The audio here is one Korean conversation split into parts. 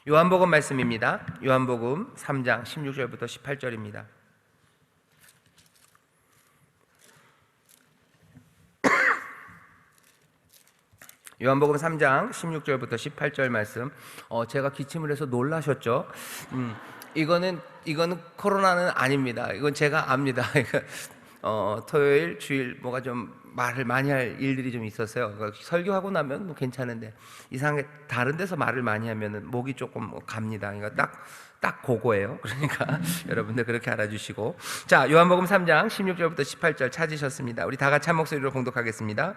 요한복음 말씀입니다. 요한복음 3장 16절부터 18절입니다. 요한복음 3장 16절부터 18절 말씀. 제가 기침을 해서 놀라셨죠? 이거는 코로나는 아닙니다. 이건 제가 압니다. 토요일, 주일 뭐가 좀 말을 많이 할 일들이 좀 있었어요. 설교하고 나면 뭐 괜찮은데 이상하게 다른 데서 말을 많이 하면은 목이 조금 갑니다. 그러니까 딱 그거예요. 그러니까 여러분들 그렇게 알아주시고, 자, 요한복음 3장 16절부터 18절 찾으셨습니다. 우리 다 같이 한 목소리로 봉독하겠습니다.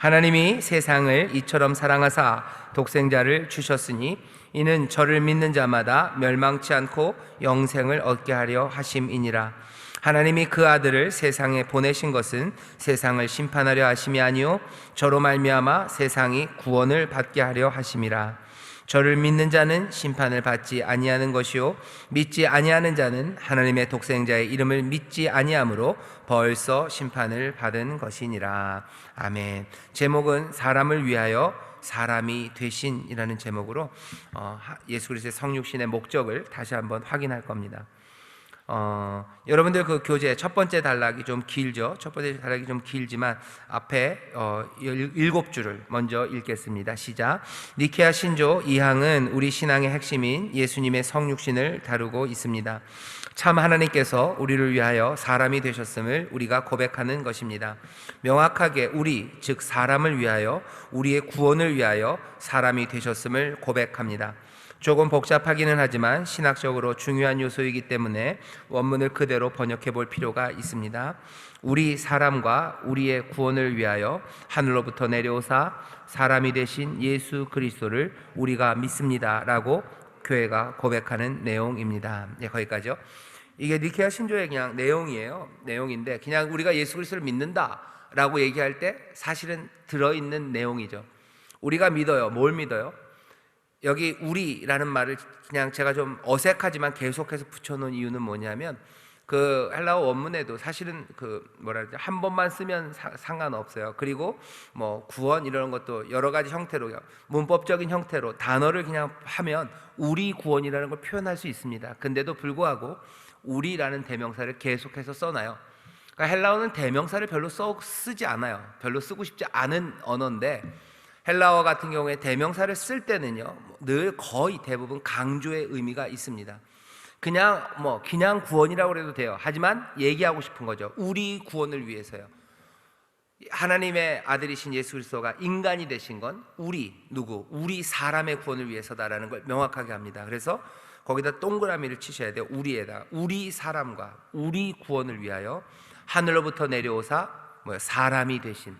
하나님이 세상을 이처럼 사랑하사 독생자를 주셨으니 이는 저를 믿는 자마다 멸망치 않고 영생을 얻게 하려 하심이니라. 하나님이 그 아들을 세상에 보내신 것은 세상을 심판하려 하심이 아니요 저로 말미암아 세상이 구원을 받게 하려 하심이라. 저를 믿는 자는 심판을 받지 아니하는 것이요 믿지 아니하는 자는 하나님의 독생자의 이름을 믿지 아니하므로 벌써 심판을 받은 것이니라. 아멘. 제목은 사람을 위하여 사람이 되신이라는 제목으로 예수 그리스도의 성육신의 목적을 다시 한번 확인할 겁니다. 여러분들 그 교재 첫 번째 단락이 좀 길죠. 첫 번째 단락이 좀 길지만 앞에 7줄을 먼저 읽겠습니다. 시작. 니케아 신조 2항은 우리 신앙의 핵심인 예수님의 성육신을 다루고 있습니다. 참 하나님께서 우리를 위하여 사람이 되셨음을 우리가 고백하는 것입니다. 명확하게 우리, 즉 사람을 위하여, 우리의 구원을 위하여 사람이 되셨음을 고백합니다. 조금 복잡하기는 하지만 신학적으로 중요한 요소이기 때문에 원문을 그대로 번역해 볼 필요가 있습니다. 우리 사람과 우리의 구원을 위하여 하늘로부터 내려오사 사람이 되신 예수 그리스도를 우리가 믿습니다 라고 교회가 고백하는 내용입니다. 네, 거기까지요. 이게 니케아 신조의 그냥 내용인데 그냥 우리가 예수 그리스도를 믿는다 라고 얘기할 때 사실은 들어있는 내용이죠. 우리가 믿어요. 뭘 믿어요? 여기 우리라는 말을 그냥 제가 좀 어색하지만 계속해서 붙여놓은 이유는 뭐냐면 그 헬라어 원문에도 사실은 한 번만 쓰면 상관없어요. 그리고 뭐 구원 이런 것도 여러 가지 형태로, 문법적인 형태로 단어를 그냥 하면 우리 구원이라는 걸 표현할 수 있습니다. 근데도 불구하고 우리라는 대명사를 계속해서 써놔요. 그러니까 헬라어는 대명사를 별로 쓰지 않아요. 별로 쓰고 싶지 않은 언어인데 헬라어 같은 경우에 대명사를 쓸 때는요 늘 거의 대부분 강조의 의미가 있습니다. 그냥 구원이라고 해도 돼요. 하지만 얘기하고 싶은 거죠. 우리 구원을 위해서요. 하나님의 아들이신 예수 그리스도가 인간이 되신 건 우리 사람의 구원을 위해서다라는 걸 명확하게 합니다. 그래서 거기다 동그라미를 치셔야 돼요. 우리에다 우리 사람과 우리 구원을 위하여 하늘로부터 내려오사 사람이 되신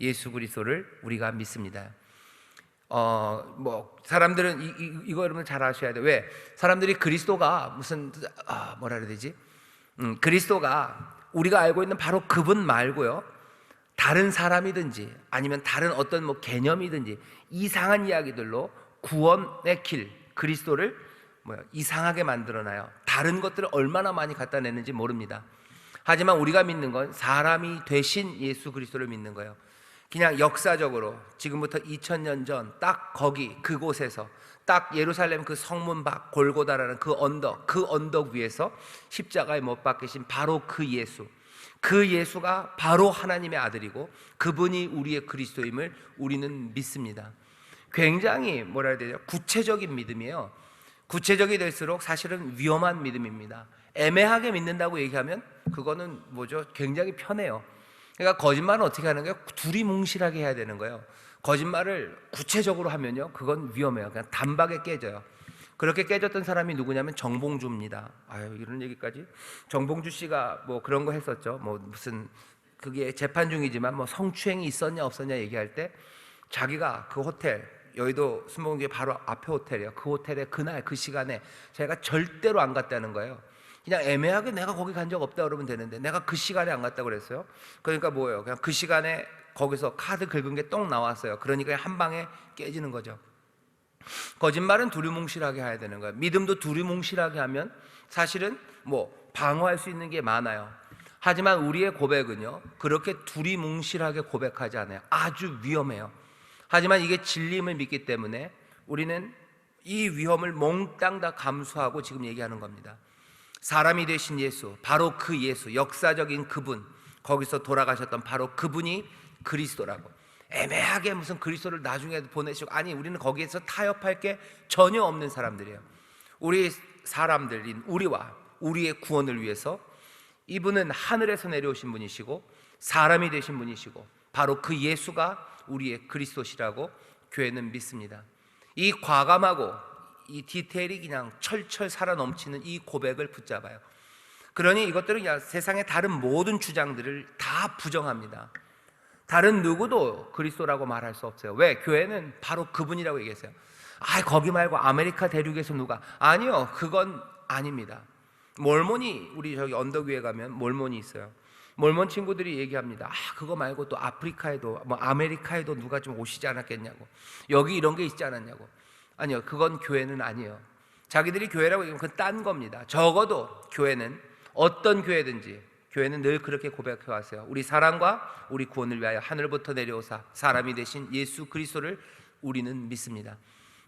예수 그리스도를 우리가 믿습니다. 사람들은 이거 여러분 잘 아셔야 돼요. 왜? 사람들이 그리스도가 무슨 뭐라 그래야 되지? 그리스도가 우리가 알고 있는 바로 그분 말고요 다른 사람이든지 아니면 다른 어떤 개념이든지 이상한 이야기들로 구원의 길 그리스도를 이상하게 만들어놔요. 다른 것들을 얼마나 많이 갖다 내는지 모릅니다. 하지만 우리가 믿는 건 사람이 되신 예수 그리스도를 믿는 거예요. 그냥 역사적으로 지금부터 2000년 전 딱 그곳에서 딱 예루살렘 그 성문 밖 골고다라는 그 언덕 위에서 십자가에 못 박히신 바로 그 예수가 바로 하나님의 아들이고 그분이 우리의 그리스도임을 우리는 믿습니다. 굉장히 뭐라 해야 되죠? 구체적인 믿음이에요. 구체적이 될수록 사실은 위험한 믿음입니다. 애매하게 믿는다고 얘기하면 그거는 굉장히 편해요. 그러니까 거짓말은 어떻게 하는 거예요? 두리뭉실하게 해야 되는 거예요. 거짓말을 구체적으로 하면요 그건 위험해요. 그냥 단박에 깨져요. 그렇게 깨졌던 사람이 누구냐면 정봉주입니다. 이런 얘기까지. 정봉주 씨가 그런 거 했었죠. 무슨 그게 재판 중이지만 성추행이 있었냐 없었냐 얘기할 때 자기가 그 호텔 여의도 순복음교회 바로 앞에 호텔이에요. 그 호텔에 그날 그 시간에 자기가 절대로 안 갔다는 거예요. 그냥 애매하게 내가 거기 간 적 없다 그러면 되는데 내가 그 시간에 안 갔다고 그랬어요. 그러니까 뭐예요? 그냥 그 시간에 거기서 카드 긁은 게 똥 나왔어요. 그러니까 한 방에 깨지는 거죠. 거짓말은 두리뭉실하게 해야 되는 거예요. 믿음도 두리뭉실하게 하면 사실은 방어할 수 있는 게 많아요. 하지만 우리의 고백은요 그렇게 두리뭉실하게 고백하지 않아요. 아주 위험해요. 하지만 이게 진리임을 믿기 때문에 우리는 이 위험을 몽땅 다 감수하고 지금 얘기하는 겁니다. 사람이 되신 예수, 바로 그 예수, 역사적인 그분, 거기서 돌아가셨던 바로 그분이 그리스도라고. 애매하게 무슨 그리스도를 나중에 보내시고, 아니, 우리는 거기에서 타협할 게 전혀 없는 사람들이에요. 우리 사람들인 우리와 우리의 구원을 위해서 이분은 하늘에서 내려오신 분이시고 사람이 되신 분이시고 바로 그 예수가 우리의 그리스도시라고 교회는 믿습니다. 이 과감하고 이 디테일이 그냥 철철 살아 넘치는 이 고백을 붙잡아요. 그러니 이것들은 그냥 세상의 다른 모든 주장들을 다 부정합니다. 다른 누구도 그리스도라고 말할 수 없어요. 왜? 교회는 바로 그분이라고 얘기했어요. 거기 말고 아메리카 대륙에서 누가? 아니요, 그건 아닙니다. 몰몬이, 우리 저기 언덕 위에 가면 몰몬이 있어요. 몰몬 친구들이 얘기합니다. 그거 말고 또 아프리카에도, 뭐 아메리카에도 누가 좀 오시지 않았겠냐고, 여기 이런 게 있지 않았냐고. 아니요, 그건 교회는 아니에요. 자기들이 교회라고 얘기하면 그건 딴 겁니다. 적어도 교회는, 어떤 교회든지 교회는 늘 그렇게 고백해 왔어요. 우리 사랑과 우리 구원을 위하여 하늘부터 내려오사 사람이 되신 예수 그리스도를 우리는 믿습니다.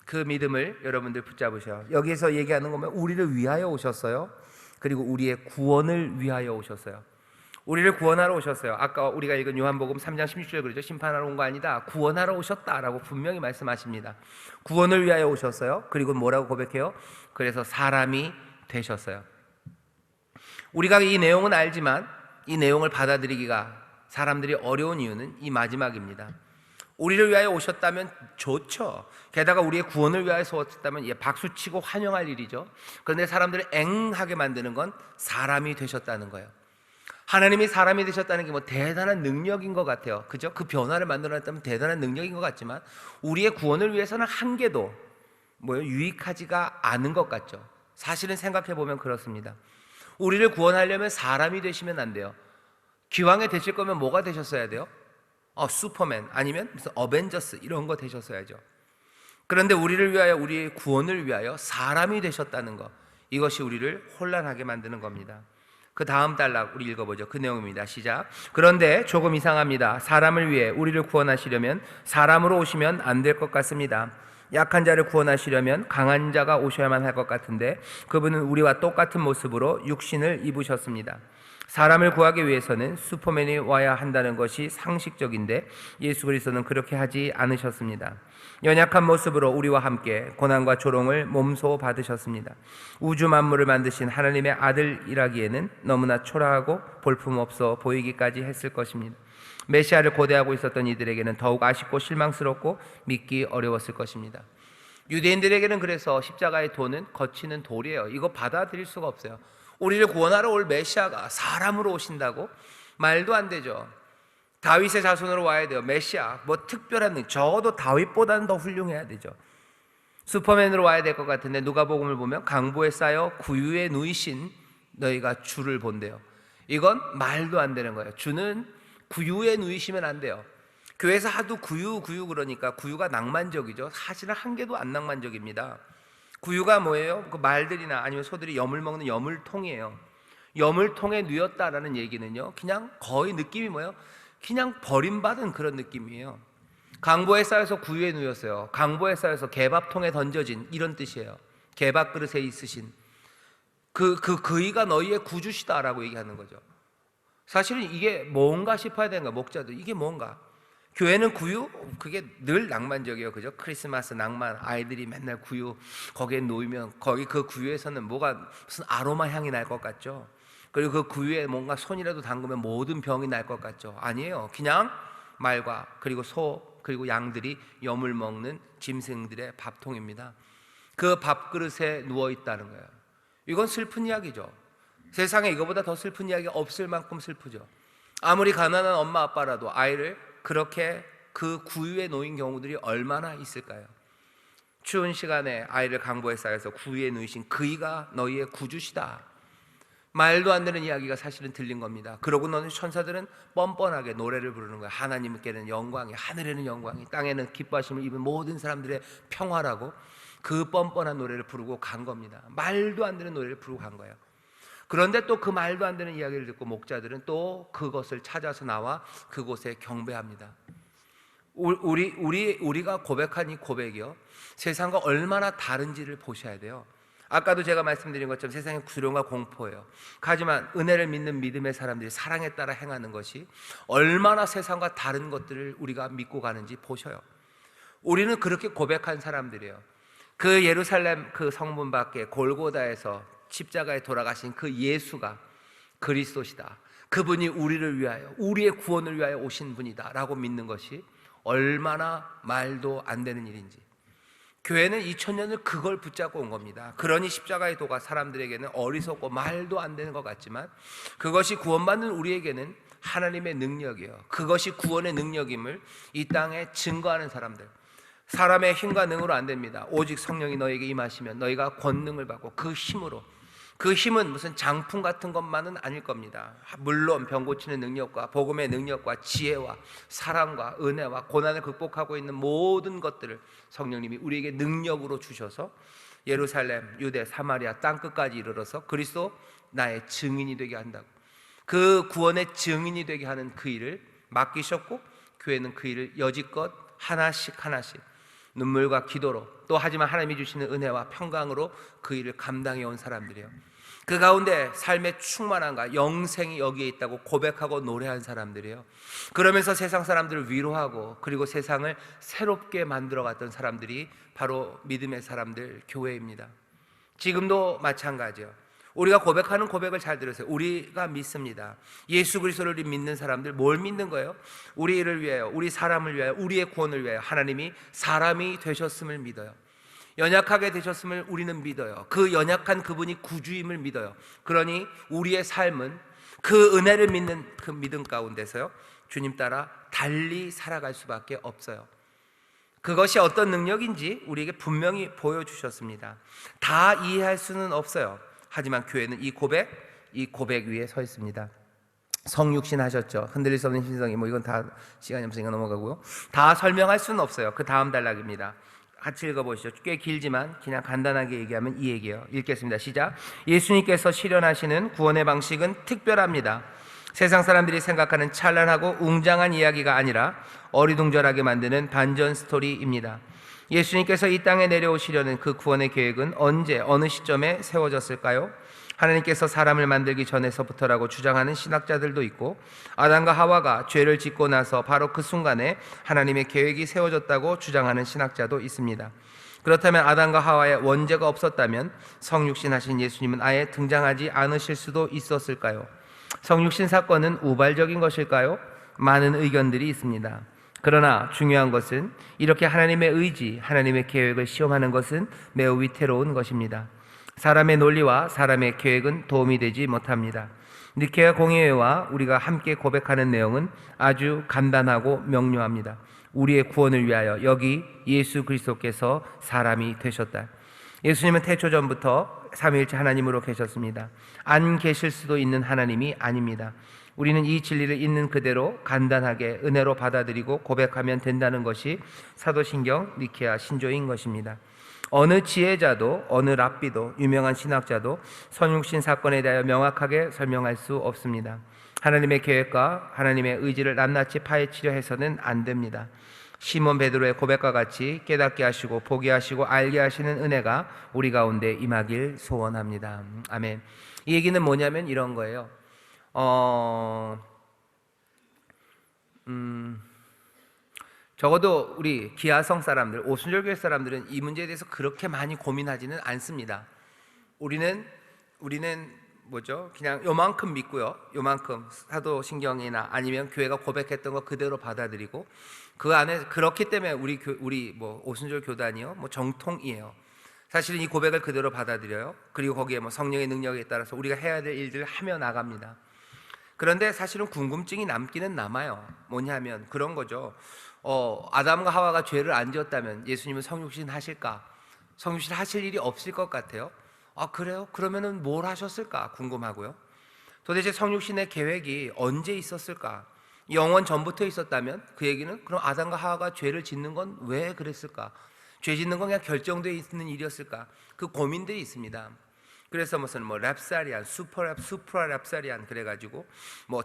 그 믿음을 여러분들 붙잡으셔요. 여기에서 얘기하는 거면 우리를 위하여 오셨어요. 그리고 우리의 구원을 위하여 오셨어요. 우리를 구원하러 오셨어요. 아까 우리가 읽은 요한복음 3장 16절 그러죠. 심판하러 온 거 아니다, 구원하러 오셨다라고 분명히 말씀하십니다. 구원을 위하여 오셨어요. 그리고 뭐라고 고백해요? 그래서 사람이 되셨어요. 우리가 이 내용은 알지만 이 내용을 받아들이기가 사람들이 어려운 이유는 이 마지막입니다. 우리를 위하여 오셨다면 좋죠. 게다가 우리의 구원을 위하여 오셨다면 박수치고 환영할 일이죠. 그런데 사람들을 앵하게 만드는 건 사람이 되셨다는 거예요. 하나님이 사람이 되셨다는 게 뭐 대단한 능력인 것 같아요. 그죠? 그 변화를 만들어냈다면 대단한 능력인 것 같지만 우리의 구원을 위해서는 한 개도 유익하지가 않은 것 같죠. 사실은 생각해 보면 그렇습니다. 우리를 구원하려면 사람이 되시면 안 돼요. 기왕에 되실 거면 뭐가 되셨어야 돼요? 슈퍼맨, 아니면 무슨 어벤져스 이런 거 되셨어야죠. 그런데 우리를 위하여, 우리의 구원을 위하여 사람이 되셨다는 것, 이것이 우리를 혼란하게 만드는 겁니다. 그 다음 단락 우리 읽어보죠. 그 내용입니다. 시작. 그런데 조금 이상합니다. 사람을 위해 우리를 구원하시려면 사람으로 오시면 안 될 것 같습니다. 약한 자를 구원하시려면 강한 자가 오셔야만 할 것 같은데 그분은 우리와 똑같은 모습으로 육신을 입으셨습니다. 사람을 구하기 위해서는 슈퍼맨이 와야 한다는 것이 상식적인데 예수 그리스도는 그렇게 하지 않으셨습니다. 연약한 모습으로 우리와 함께 고난과 조롱을 몸소 받으셨습니다. 우주 만물을 만드신 하나님의 아들이라기에는 너무나 초라하고 볼품없어 보이기까지 했을 것입니다. 메시아를 고대하고 있었던 이들에게는 더욱 아쉽고 실망스럽고 믿기 어려웠을 것입니다. 유대인들에게는 그래서 십자가의 도는 거치는 돌이에요. 이거 받아들일 수가 없어요. 우리를 구원하러 올 메시아가 사람으로 오신다고? 말도 안 되죠. 다윗의 자손으로 와야 돼요. 메시아, 뭐 특별한 능, 적어도 다윗보다는 더 훌륭해야 되죠. 슈퍼맨으로 와야 될 것 같은데 누가복음을 보면 강보에 쌓여 구유에 누이신 너희가 주를 본대요. 이건 말도 안 되는 거예요. 주는 구유에 누이시면 안 돼요. 교회에서 하도 구유 그러니까 구유가 낭만적이죠. 사실은 한 개도 안 낭만적입니다. 구유가 뭐예요? 그 말들이나 아니면 소들이 염을 먹는 염을통이에요. 염을통에 누였다라는 얘기는요, 그냥 거의 느낌이 뭐예요? 그냥 버림받은 그런 느낌이에요. 강보에 쌓여서 구유에 누였어요. 강보에 쌓여서 개밥통에 던져진, 이런 뜻이에요. 개밥 그릇에 있으신 그이가 너희의 구주시다라고 얘기하는 거죠. 사실은 이게 뭔가 싶어야 되는 거야. 목자들, 이게 뭔가. 교회는 구유? 그게 늘 낭만적이에요. 그죠? 크리스마스 낭만, 아이들이 맨날 구유 거기에 놓이면 거기 그 구유에서는 뭐가 무슨 아로마 향이 날 것 같죠? 그리고 그 구유에 뭔가 손이라도 담그면 모든 병이 날 것 같죠? 아니에요. 그냥 말과 그리고 소 그리고 양들이 염을 먹는 짐승들의 밥통입니다. 그 밥그릇에 누워 있다는 거예요. 이건 슬픈 이야기죠. 세상에 이거보다 더 슬픈 이야기가 없을 만큼 슬프죠. 아무리 가난한 엄마 아빠라도 아이를 그렇게 그 구유에 놓인 경우들이 얼마나 있을까요? 추운 시간에 아이를 강보에 쌓여서 구유에 누이신 그이가 너희의 구주시다. 말도 안 되는 이야기가 사실은 들린 겁니다. 그러고 너는 천사들은 뻔뻔하게 노래를 부르는 거예요. 하나님께는 영광이, 하늘에는 영광이, 땅에는 기뻐하심을 입은 모든 사람들의 평화라고 그 뻔뻔한 노래를 부르고 간 겁니다. 말도 안 되는 노래를 부르고 간 거예요. 그런데 또 그 말도 안 되는 이야기를 듣고 목자들은 또 그것을 찾아서 나와 그곳에 경배합니다. 우리가 고백한 이 고백이요, 세상과 얼마나 다른지를 보셔야 돼요. 아까도 제가 말씀드린 것처럼 세상의 두려움과 공포예요. 하지만 은혜를 믿는 믿음의 사람들이 사랑에 따라 행하는 것이 얼마나 세상과 다른 것들을 우리가 믿고 가는지 보셔요. 우리는 그렇게 고백한 사람들이에요. 그 예루살렘 그 성문 밖에 골고다에서 십자가에 돌아가신 그 예수가 그리스도시다, 그분이 우리를 위하여, 우리의 구원을 위하여 오신 분이다 라고 믿는 것이 얼마나 말도 안 되는 일인지. 교회는 2000년을 그걸 붙잡고 온 겁니다. 그러니 십자가의 도가 사람들에게는 어리석고 말도 안 되는 것 같지만 그것이 구원받는 우리에게는 하나님의 능력이에요. 그것이 구원의 능력임을 이 땅에 증거하는 사람들. 사람의 힘과 능으로 안 됩니다. 오직 성령이 너에게 임하시면 너희가 권능을 받고 그 힘으로, 그 힘은 무슨 장품 같은 것만은 아닐 겁니다. 물론 병 고치는 능력과 복음의 능력과 지혜와 사랑과 은혜와 고난을 극복하고 있는 모든 것들을 성령님이 우리에게 능력으로 주셔서 예루살렘, 유대, 사마리아 땅끝까지 이르러서 그리스도 나의 증인이 되게 한다고, 그 구원의 증인이 되게 하는 그 일을 맡기셨고, 교회는 그 일을 여지껏 하나씩 눈물과 기도로, 또 하지만 하나님이 주시는 은혜와 평강으로 그 일을 감당해 온 사람들이에요. 그 가운데 삶의 충만함과 영생이 여기에 있다고 고백하고 노래한 사람들이에요. 그러면서 세상 사람들을 위로하고 그리고 세상을 새롭게 만들어갔던 사람들이 바로 믿음의 사람들, 교회입니다. 지금도 마찬가지예요. 우리가 고백하는 고백을 잘 들으세요. 우리가 믿습니다. 예수 그리스도를 믿는 사람들 뭘 믿는 거예요? 우리를 위하여, 우리 사람을 위하여, 우리의 구원을 위하여 하나님이 사람이 되셨음을 믿어요. 연약하게 되셨음을 우리는 믿어요. 그 연약한 그분이 구주임을 믿어요. 그러니 우리의 삶은 그 은혜를 믿는 그 믿음 가운데서요, 주님 따라 달리 살아갈 수밖에 없어요. 그것이 어떤 능력인지 우리에게 분명히 보여주셨습니다. 다 이해할 수는 없어요. 하지만 교회는 이 고백 위에 서 있습니다. 성육신 하셨죠. 흔들릴 수 없는 신성이, 이건 다 시간이 없으니까 넘어가고요. 다 설명할 수는 없어요. 그 다음 단락입니다. 같이 읽어보시죠. 꽤 길지만 그냥 간단하게 얘기하면 이 얘기예요. 읽겠습니다. 시작. 예수님께서 실현하시는 구원의 방식은 특별합니다. 세상 사람들이 생각하는 찬란하고 웅장한 이야기가 아니라 어리둥절하게 만드는 반전 스토리입니다. 예수님께서 이 땅에 내려오시려는 그 구원의 계획은 언제, 어느 시점에 세워졌을까요? 하나님께서 사람을 만들기 전에서부터라고 주장하는 신학자들도 있고, 아담과 하와가 죄를 짓고 나서 바로 그 순간에 하나님의 계획이 세워졌다고 주장하는 신학자도 있습니다. 그렇다면 아담과 하와의 원죄가 없었다면 성육신 하신 예수님은 아예 등장하지 않으실 수도 있었을까요? 성육신 사건은 우발적인 것일까요? 많은 의견들이 있습니다. 그러나 중요한 것은 이렇게 하나님의 의지, 하나님의 계획을 시험하는 것은 매우 위태로운 것입니다. 사람의 논리와 사람의 계획은 도움이 되지 못합니다. 니케아 공회와 우리가 함께 고백하는 내용은 아주 간단하고 명료합니다. 우리의 구원을 위하여 여기 예수 그리스도께서 사람이 되셨다. 예수님은 태초 전부터 삼위일체 하나님으로 계셨습니다. 안 계실 수도 있는 하나님이 아닙니다. 우리는 이 진리를 있는 그대로 간단하게 은혜로 받아들이고 고백하면 된다는 것이 사도신경 니케아 신조인 것입니다. 어느 지혜자도 어느 랍비도 유명한 신학자도 성육신 사건에 대하여 명확하게 설명할 수 없습니다. 하나님의 계획과 하나님의 의지를 낱낱이 파헤치려 해서는 안 됩니다. 시몬 베드로의 고백과 같이 깨닫게 하시고 보게 하시고 알게 하시는 은혜가 우리 가운데 임하길 소원합니다. 아멘. 이 얘기는 뭐냐면 이런 거예요. 적어도 우리 기아성 사람들, 오순절교회 사람들은 이 문제에 대해서 그렇게 많이 고민하지는 않습니다. 우리는 그냥 요만큼 믿고요, 요만큼 사도신경이나 아니면 교회가 고백했던 거 그대로 받아들이고, 그 안에 그렇기 때문에 우리 오순절 교단이요, 정통이에요. 사실은 이 고백을 그대로 받아들여요. 그리고 거기에 성령의 능력에 따라서 우리가 해야 될 일들을 하며 나갑니다. 그런데 사실은 궁금증이 남기는 남아요. 뭐냐면 그런 거죠. 아담과 하와가 죄를 안 지었다면 예수님은 성육신 하실까? 성육신 하실 일이 없을 것 같아요. 아, 그래요? 그러면은 뭘 하셨을까 궁금하고요. 도대체 성육신의 계획이 언제 있었을까? 영원 전부터 있었다면 그 얘기는 그럼 아담과 하와가 죄를 짓는 건 왜 그랬을까? 죄 짓는 건 그냥 결정되어 있는 일이었을까? 그 고민들이 있습니다. 그래서 무슨 랍사리안, 수프라 랍사리안 그래가지고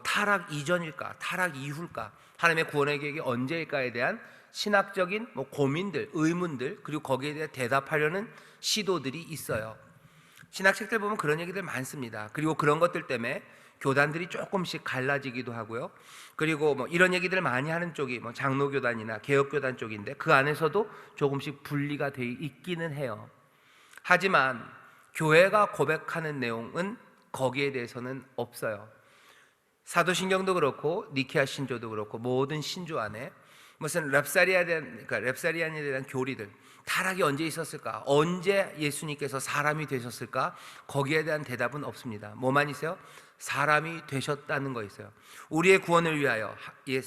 타락 이전일까, 타락 이후일까, 하나님의 구원의 계획이 언제일까에 대한 신학적인 고민들, 의문들, 그리고 거기에 대해 대답하려는 시도들이 있어요. 신학책들 보면 그런 얘기들 많습니다. 그리고 그런 것들 때문에 교단들이 조금씩 갈라지기도 하고요. 그리고 이런 얘기들을 많이 하는 쪽이 장로교단이나 개혁교단 쪽인데 그 안에서도 조금씩 분리가 돼 있기는 해요. 하지만 교회가 고백하는 내용은 거기에 대해서는 없어요. 사도신경도 그렇고 니케아 신조도 그렇고 모든 신조 안에 무슨 랩사리안에 대한 교리들, 타락이 언제 있었을까? 언제 예수님께서 사람이 되셨을까? 거기에 대한 대답은 없습니다. 뭐만 있어요? 사람이 되셨다는 거 있어요. 우리의 구원을 위하여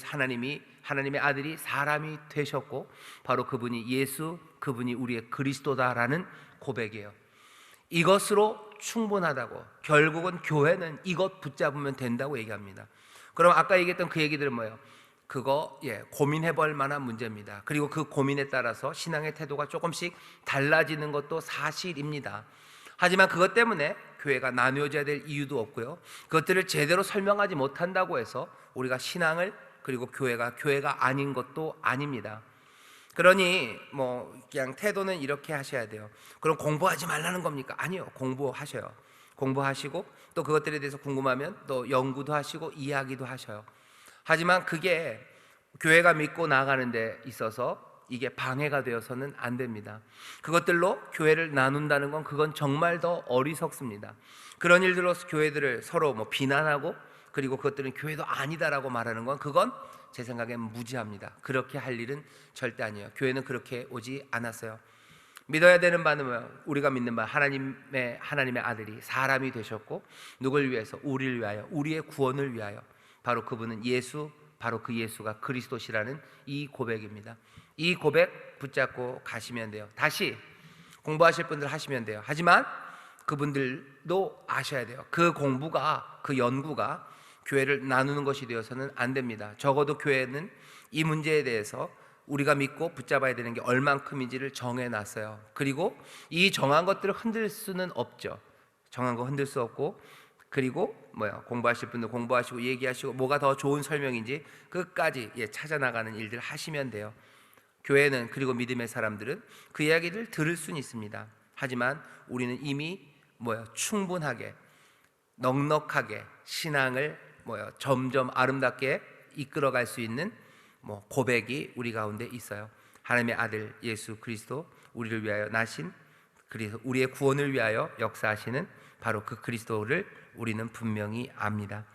하나님의 아들이 사람이 되셨고 바로 그분이 예수, 그분이 우리의 그리스도다라는 고백이에요. 이것으로 충분하다고, 결국은 교회는 이것 붙잡으면 된다고 얘기합니다. 그럼 아까 얘기했던 그 얘기들은 뭐예요? 그거 고민해 볼 만한 문제입니다. 그리고 그 고민에 따라서 신앙의 태도가 조금씩 달라지는 것도 사실입니다. 하지만 그것 때문에 교회가 나누어져야 될 이유도 없고요. 그것들을 제대로 설명하지 못한다고 해서 우리가 신앙을, 그리고 교회가 아닌 것도 아닙니다. 그러니 그냥 태도는 이렇게 하셔야 돼요. 그럼 공부하지 말라는 겁니까? 아니요, 공부하셔요. 공부하시고 또 그것들에 대해서 궁금하면 또 연구도 하시고 이야기도 하셔요. 하지만 그게 교회가 믿고 나아가는 데 있어서 이게 방해가 되어서는 안 됩니다. 그것들로 교회를 나눈다는 건 그건 정말 더 어리석습니다. 그런 일들로 교회들을 서로 비난하고 그리고 그것들은 교회도 아니다라고 말하는 건 그건 제 생각엔 무지합니다. 그렇게 할 일은 절대 아니에요. 교회는 그렇게 오지 않았어요. 믿어야 되는 바는 뭐예요? 우리가 믿는 바 하나님의 아들이 사람이 되셨고 누굴 위해서? 우리를 위하여, 우리의 구원을 위하여. 바로 그분은 예수, 바로 그 예수가 그리스도시라는 이 고백입니다. 이 고백 붙잡고 가시면 돼요. 다시 공부하실 분들 하시면 돼요. 하지만 그분들도 아셔야 돼요. 그 공부가, 그 연구가 교회를 나누는 것이 되어서는 안 됩니다. 적어도 교회는 이 문제에 대해서 우리가 믿고 붙잡아야 되는 게 얼만큼인지를 정해놨어요. 그리고 이 정한 것들을 흔들 수는 없죠. 정한 거 흔들 수 없고, 그리고 공부하실 분들 공부하시고 얘기하시고 뭐가 더 좋은 설명인지 끝까지 찾아 나가는 일들 하시면 돼요. 교회는, 그리고 믿음의 사람들은 그 이야기를 들을 수는 있습니다. 하지만 우리는 이미 충분하게 넉넉하게 신앙을 점점 아름답게 이끌어갈 수 있는 고백이 우리 가운데 있어요. 하나님의 아들 예수 그리스도, 우리를 위하여 나신, 그래서 우리의 구원을 위하여 역사하시는 바로 그 그리스도를 우리는 분명히 압니다.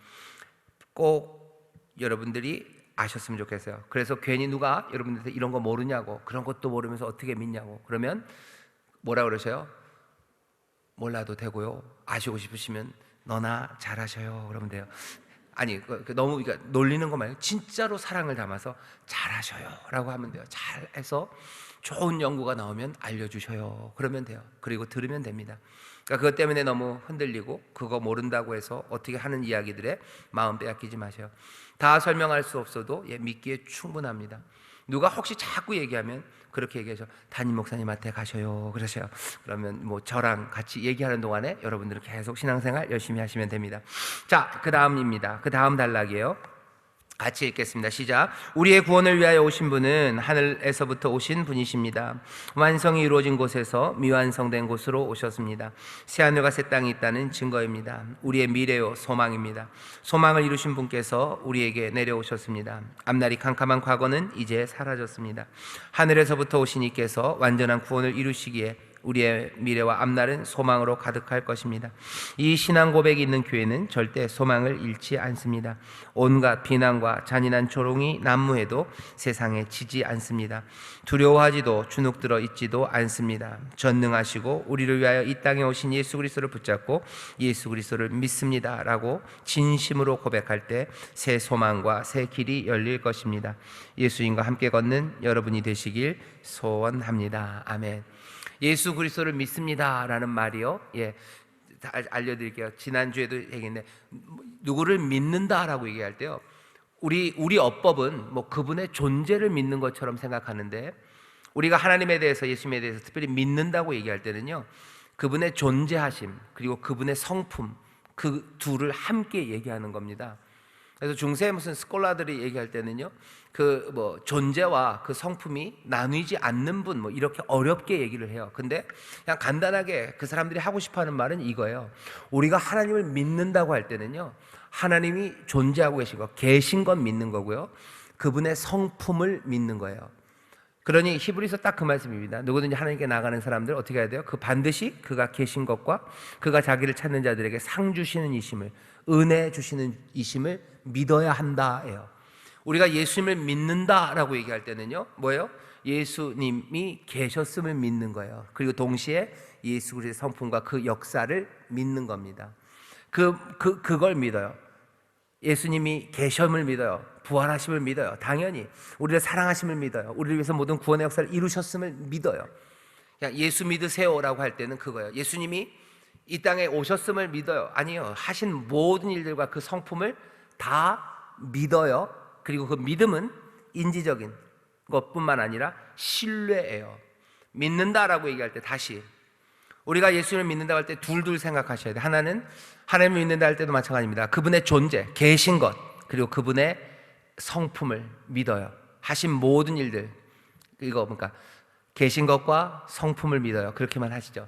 꼭 여러분들이 아셨으면 좋겠어요. 그래서 괜히 누가 여러분들한테 이런 거 모르냐고, 그런 것도 모르면서 어떻게 믿냐고 그러면 뭐라 그러셔요? 몰라도 되고요, 아시고 싶으시면 너나 잘하셔요 그러면 돼요. 아니, 너무 놀리는 거 말고 진짜로 사랑을 담아서 잘하셔요 라고 하면 돼요. 잘해서 좋은 연구가 나오면 알려주셔요 그러면 돼요. 그리고 들으면 됩니다. 그러니까 그것 때문에 너무 흔들리고 그거 모른다고 해서 어떻게 하는 이야기들에 마음 빼앗기지 마세요. 다 설명할 수 없어도 믿기에 충분합니다. 누가 혹시 자꾸 얘기하면 그렇게 얘기하죠. 담임 목사님한테 가셔요 그러셔요. 그러면 저랑 같이 얘기하는 동안에 여러분들은 계속 신앙생활 열심히 하시면 됩니다. 자, 그 다음입니다. 그 다음 단락이에요. 같이 읽겠습니다. 시작. 우리의 구원을 위하여 오신 분은 하늘에서부터 오신 분이십니다. 완성이 이루어진 곳에서 미완성된 곳으로 오셨습니다. 새하늘과 새 땅이 있다는 증거입니다. 우리의 미래요 소망입니다. 소망을 이루신 분께서 우리에게 내려오셨습니다. 앞날이 캄캄한 과거는 이제 사라졌습니다. 하늘에서부터 오신 이께서 완전한 구원을 이루시기에 우리의 미래와 앞날은 소망으로 가득할 것입니다. 이 신앙 고백이 있는 교회는 절대 소망을 잃지 않습니다. 온갖 비난과 잔인한 조롱이 난무해도 세상에 지지 않습니다. 두려워하지도 주눅들어 있지도 않습니다. 전능하시고 우리를 위하여 이 땅에 오신 예수 그리스도를 붙잡고 예수 그리스도를 믿습니다 라고 진심으로 고백할 때 새 소망과 새 길이 열릴 것입니다. 예수님과 함께 걷는 여러분이 되시길 소원합니다. 아멘. 예수 그리스도를 믿습니다라는 말이요. 알려드릴게요. 지난주에도 얘기했는데 누구를 믿는다라고 얘기할 때요. 우리 어법은 그분의 존재를 믿는 것처럼 생각하는데 우리가 하나님에 대해서, 예수님에 대해서 특별히 믿는다고 얘기할 때는요. 그분의 존재하심 그리고 그분의 성품, 그 둘을 함께 얘기하는 겁니다. 그래서 중세 무슨 스콜라들이 얘기할 때는요, 그 뭐 존재와 그 성품이 나누지 않는 분, 뭐 이렇게 어렵게 얘기를 해요. 근데 그냥 간단하게 그 사람들이 하고 싶어하는 말은 이거예요. 우리가 하나님을 믿는다고 할 때는요, 하나님이 존재하고 계신 건 믿는 거고요, 그분의 성품을 믿는 거예요. 그러니 히브리서 딱 그 말씀입니다. 누구든지 하나님께 나가는 사람들 어떻게 해야 돼요? 그 반드시 그가 계신 것과 그가 자기를 찾는 자들에게 상 주시는 이심을, 은혜 주시는 이심을 믿어야 한다예요. 우리가 예수님을 믿는다라고 얘기할 때는요, 뭐예요? 예수님이 계셨음을 믿는 거예요. 그리고 동시에 예수 그리스도의 성품과 그 역사를 믿는 겁니다. 그걸 믿어요. 예수님이 계심을 믿어요. 부활하심을 믿어요. 당연히 우리를 사랑하심을 믿어요. 우리를 위해서 모든 구원의 역사를 이루셨음을 믿어요. 그냥 예수 믿으세요라고 할 때는 그거예요. 예수님이 이 땅에 오셨음을 믿어요. 아니요, 하신 모든 일들과 그 성품을 다 믿어요. 그리고 그 믿음은 인지적인 것뿐만 아니라 신뢰예요. 믿는다라고 얘기할 때 다시 우리가 예수님을 믿는다고 할 때 둘 생각하셔야 돼요. 하나는 하나님을 믿는다 할 때도 마찬가지입니다. 그분의 존재, 계신 것, 그리고 그분의 성품을 믿어요. 하신 모든 일들, 이거 그러니까 계신 것과 성품을 믿어요. 그렇게만 하시죠.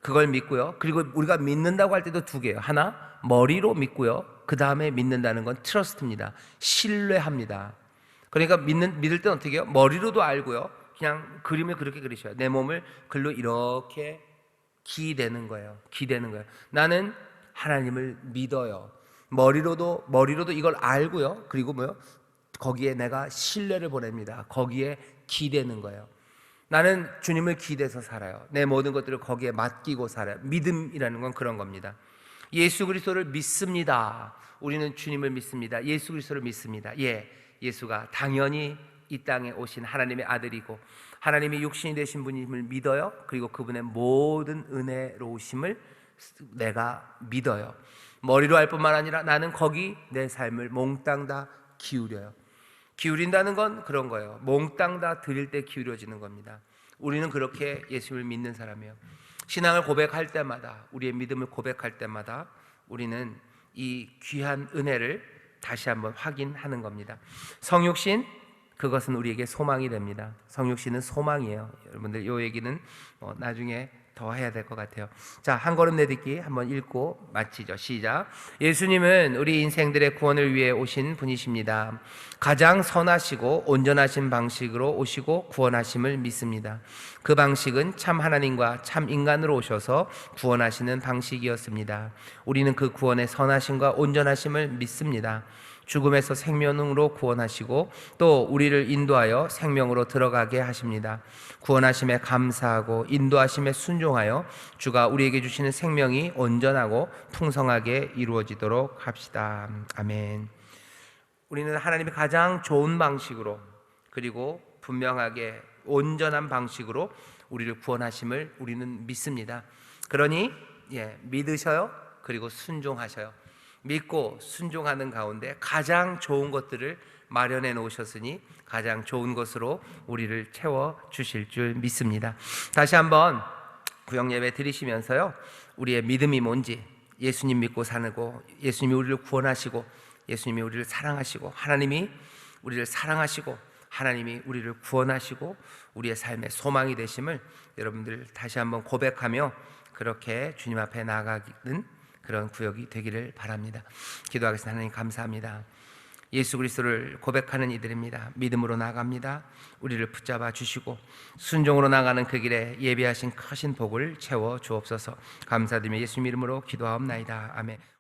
그걸 믿고요. 그리고 우리가 믿는다고 할 때도 두 개예요. 하나, 머리로 믿고요. 그 다음에 믿는다는 건 트러스트입니다. 신뢰합니다. 그러니까 믿을 때는 어떻게 해요? 머리로도 알고요. 그냥 그림을 그렇게 그리셔요. 내 몸을 글로 이렇게 기대는 거예요. 기대는 거예요. 나는 하나님을 믿어요. 머리로도 이걸 알고요. 그리고 뭐요? 거기에 내가 신뢰를 보냅니다. 거기에 기대는 거예요. 나는 주님을 기대서 살아요. 내 모든 것들을 거기에 맡기고 살아요. 믿음이라는 건 그런 겁니다. 예수 그리스도를 믿습니다. 우리는 주님을 믿습니다. 예수 그리스도를 믿습니다. 예수가 당연히 이 땅에 오신 하나님의 아들이고 하나님이 육신이 되신 분임을 믿어요. 그리고 그분의 모든 은혜로우심을 내가 믿어요. 머리로 할 뿐만 아니라 나는 거기 내 삶을 몽땅 다 기울여요. 기울인다는 건 그런 거예요. 몽땅 다 드릴 때 기울여지는 겁니다. 우리는 그렇게 예수를 믿는 사람이에요. 신앙을 고백할 때마다, 우리의 믿음을 고백할 때마다 우리는 이 귀한 은혜를 다시 한번 확인하는 겁니다. 성육신, 그것은 우리에게 소망이 됩니다. 성육신은 소망이에요. 여러분들 이 얘기는 나중에 더 해야 될 것 같아요. 자, 한 걸음 내딛기 한번 읽고 마치죠. 시작. 예수님은 우리 인생들의 구원을 위해 오신 분이십니다. 가장 선하시고 온전하신 방식으로 오시고 구원하심을 믿습니다. 그 방식은 참 하나님과 참 인간으로 오셔서 구원하시는 방식이었습니다. 우리는 그 구원의 선하심과 온전하심을 믿습니다. 죽음에서 생명으로 구원하시고 또 우리를 인도하여 생명으로 들어가게 하십니다. 구원하심에 감사하고 인도하심에 순종하여 주가 우리에게 주시는 생명이 온전하고 풍성하게 이루어지도록 합시다. 아멘. 우리는 하나님이 가장 좋은 방식으로 그리고 분명하게 온전한 방식으로 우리를 구원하심을 우리는 믿습니다. 그러니 믿으셔요. 그리고 순종하셔요. 믿고 순종하는 가운데 가장 좋은 것들을 마련해 놓으셨으니 가장 좋은 것으로 우리를 채워 주실 줄 믿습니다. 다시 한번 구역 예배 드리시면서요, 우리의 믿음이 뭔지, 예수님 믿고 사는고, 예수님이 우리를 구원하시고 예수님이 우리를 사랑하시고 하나님이 우리를 사랑하시고 하나님이 우리를 구원하시고 우리의 삶의 소망이 되심을 여러분들 다시 한번 고백하며 그렇게 주님 앞에 나아가는 그런 구역이 되기를 바랍니다. 기도하겠습니다. 하나님 감사합니다. 예수 그리스도를 고백하는 이들입니다. 믿음으로 나아갑니다. 우리를 붙잡아 주시고 순종으로 나가는 그 길에 예비하신 크신 복을 채워 주옵소서. 감사드리며 예수님 이름으로 기도하옵나이다. 아멘.